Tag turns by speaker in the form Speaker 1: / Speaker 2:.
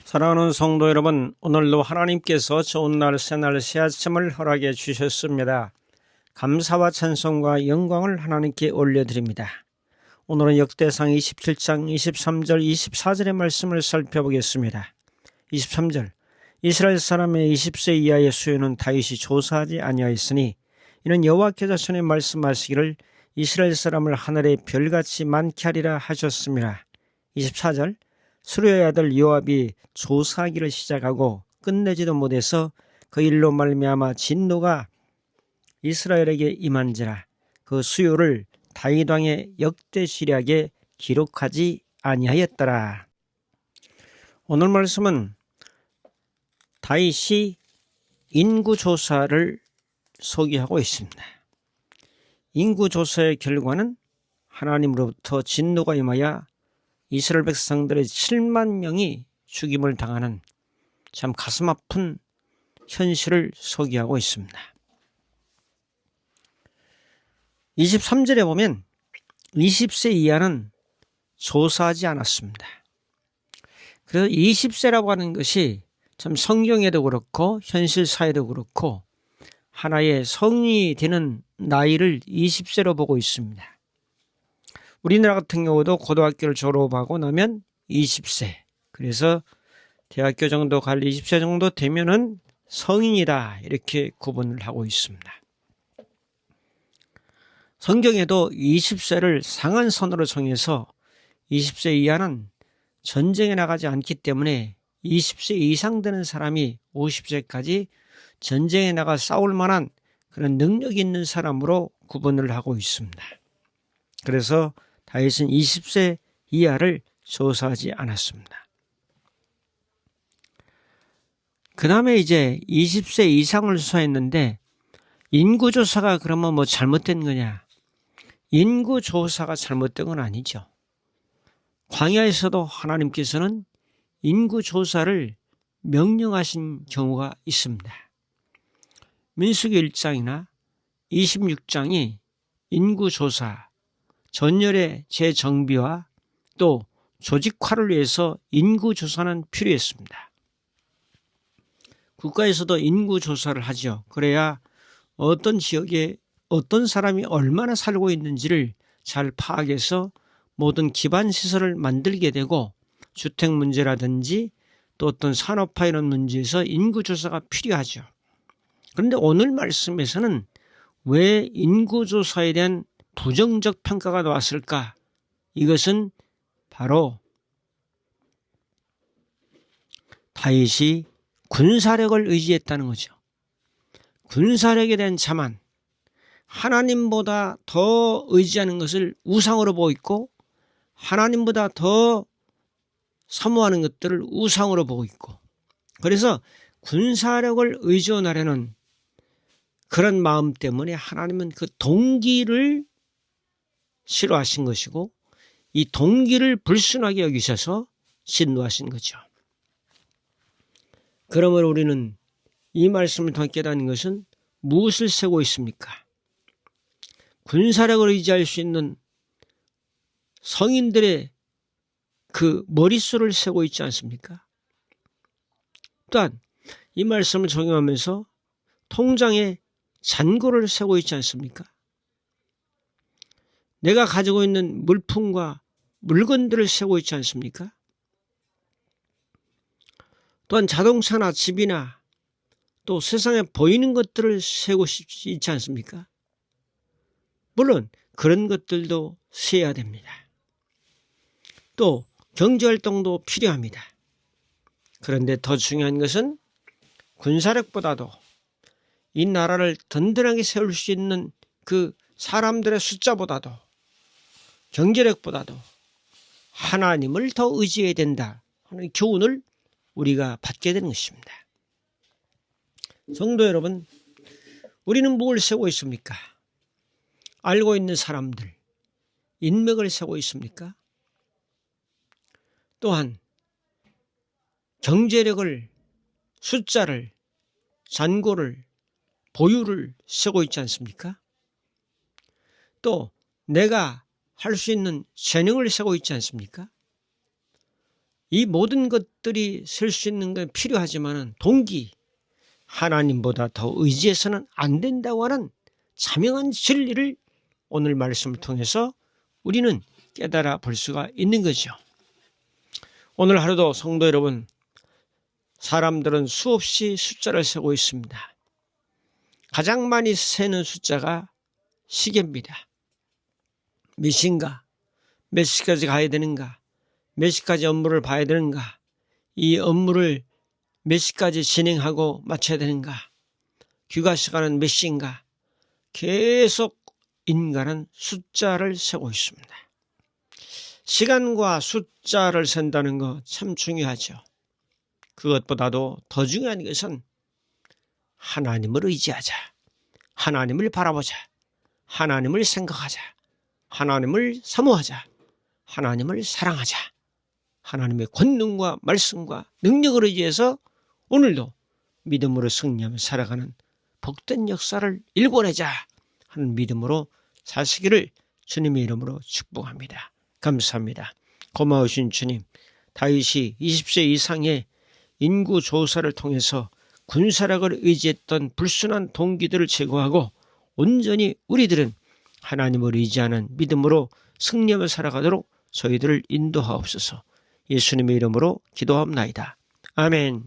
Speaker 1: 사랑하는 성도 여러분, 오늘도 하나님께서 좋은 날 새날 새 아침을 허락해 주셨습니다. 감사와 찬송과 영광을 하나님께 올려드립니다. 오늘은 역대상 27장 23절 24절의 말씀을 살펴보겠습니다. 23절 이스라엘 사람의 20세 이하의 수요는 다윗이 조사하지 아니하였으니 이는 여호와께서 전에 말씀하시기를 이스라엘 사람을 하늘의 별같이 많게 하리라 하셨습니다. 24절 수르의 아들 요압이 조사하기를 시작하고 끝내지도 못해서 그 일로 말미암아 진노가 이스라엘에게 임한지라 그 수요를 다윗 왕의 역대 시략에 기록하지 아니하였더라. 오늘 말씀은 다윗이 인구조사를 소개하고 있습니다. 인구조사의 결과는 하나님으로부터 진노가 임하여 이스라엘 백성들의 7만 명이 죽임을 당하는 참 가슴 아픈 현실을 소개하고 있습니다. 23절에 보면 20세 이하는 조사하지 않았습니다. 그래서 20세라고 하는 것이 참 성경에도 그렇고 현실 사회도 그렇고 하나의 성인이 되는 나이를 20세로 보고 있습니다. 우리나라 같은 경우도 고등학교를 졸업하고 나면 20세, 그래서 대학교 정도 갈 20세 정도 되면은 성인이다 이렇게 구분을 하고 있습니다. 성경에도 20세를 상한선으로 정해서 20세 이하는 전쟁에 나가지 않기 때문에 20세 이상 되는 사람이 50세까지 전쟁에 나가 싸울 만한 그런 능력이 있는 사람으로 구분을 하고 있습니다. 그래서 다윗은 20세 이하를 조사하지 않았습니다. 그 다음에 이제 20세 이상을 조사했는데 인구조사가 그러면 뭐 잘못된 거냐? 인구조사가 잘못된 건 아니죠. 광야에서도 하나님께서는 인구조사를 명령하신 경우가 있습니다. 민수기 1장이나 26장이 인구조사, 전열의 재정비와 또 조직화를 위해서 인구조사는 필요했습니다. 국가에서도 인구조사를 하죠. 그래야 어떤 지역에 어떤 사람이 얼마나 살고 있는지를 잘 파악해서 모든 기반시설을 만들게 되고 주택 문제라든지 또 어떤 산업화 이런 문제에서 인구조사가 필요하죠. 그런데 오늘 말씀에서는 왜 인구조사에 대한 부정적 평가가 나왔을까? 이것은 바로 다윗이 군사력을 의지했다는 거죠. 군사력에 대한 자만, 하나님보다 더 의지하는 것을 우상으로 보고 있고 하나님보다 더 사모하는 것들을 우상으로 보고 있고, 그래서 군사력을 의존하려는 그런 마음 때문에 하나님은 그 동기를 싫어하신 것이고 이 동기를 불순하게 여기셔서 진노하신 거죠. 그러므로 우리는 이 말씀을 통해 깨닫는 것은 무엇을 세고 있습니까? 군사력을 의지할 수 있는 성인들의 그 머릿수를 세고 있지 않습니까? 또한 이 말씀을 적용하면서 통장에 잔고를 세고 있지 않습니까? 내가 가지고 있는 물품과 물건들을 세고 있지 않습니까? 또한 자동차나 집이나 또 세상에 보이는 것들을 세고 있지 않습니까? 물론 그런 것들도 세야 됩니다. 또 경제활동도 필요합니다. 그런데 더 중요한 것은 군사력보다도 이 나라를 든든하게 세울 수 있는 그 사람들의 숫자보다도 경제력보다도 하나님을 더 의지해야 된다 하는 교훈을 우리가 받게 되는 것입니다. 성도 여러분, 우리는 뭘 세고 있습니까? 알고 있는 사람들, 인맥을 세고 있습니까? 또한 경제력을, 숫자를, 잔고를, 보유를 세고 있지 않습니까? 또 내가 할 수 있는 재능을 세고 있지 않습니까? 이 모든 것들이 설 수 있는 건 필요하지만 동기, 하나님보다 더 의지해서는 안 된다고 하는 자명한 진리를 오늘 말씀을 통해서 우리는 깨달아 볼 수가 있는 거죠. 오늘 하루도 성도 여러분, 사람들은 수없이 숫자를 세고 있습니다. 가장 많이 세는 숫자가 시계입니다. 몇 시인가? 몇 시까지 가야 되는가? 몇 시까지 업무를 봐야 되는가? 이 업무를 몇 시까지 진행하고 마쳐야 되는가? 귀가 시간은 몇 시인가? 계속 인간은 숫자를 세고 있습니다. 시간과 숫자를 센다는 거 참 중요하죠. 그것보다도 더 중요한 것은 하나님을 의지하자. 하나님을 바라보자. 하나님을 생각하자. 하나님을 사모하자. 하나님을 사랑하자. 하나님의 권능과 말씀과 능력을 의지해서 오늘도 믿음으로 승리하며 살아가는 복된 역사를 일궈내자 하는 믿음으로 사시기를 주님의 이름으로 축복합니다. 감사합니다. 고마우신 주님, 다윗이 20세 이상의 인구 조사를 통해서 군사력을 의지했던 불순한 동기들을 제거하고 온전히 우리들은 하나님을 의지하는 믿음으로 승리하며 살아가도록 저희들을 인도하옵소서. 예수님의 이름으로 기도합나이다. 아멘.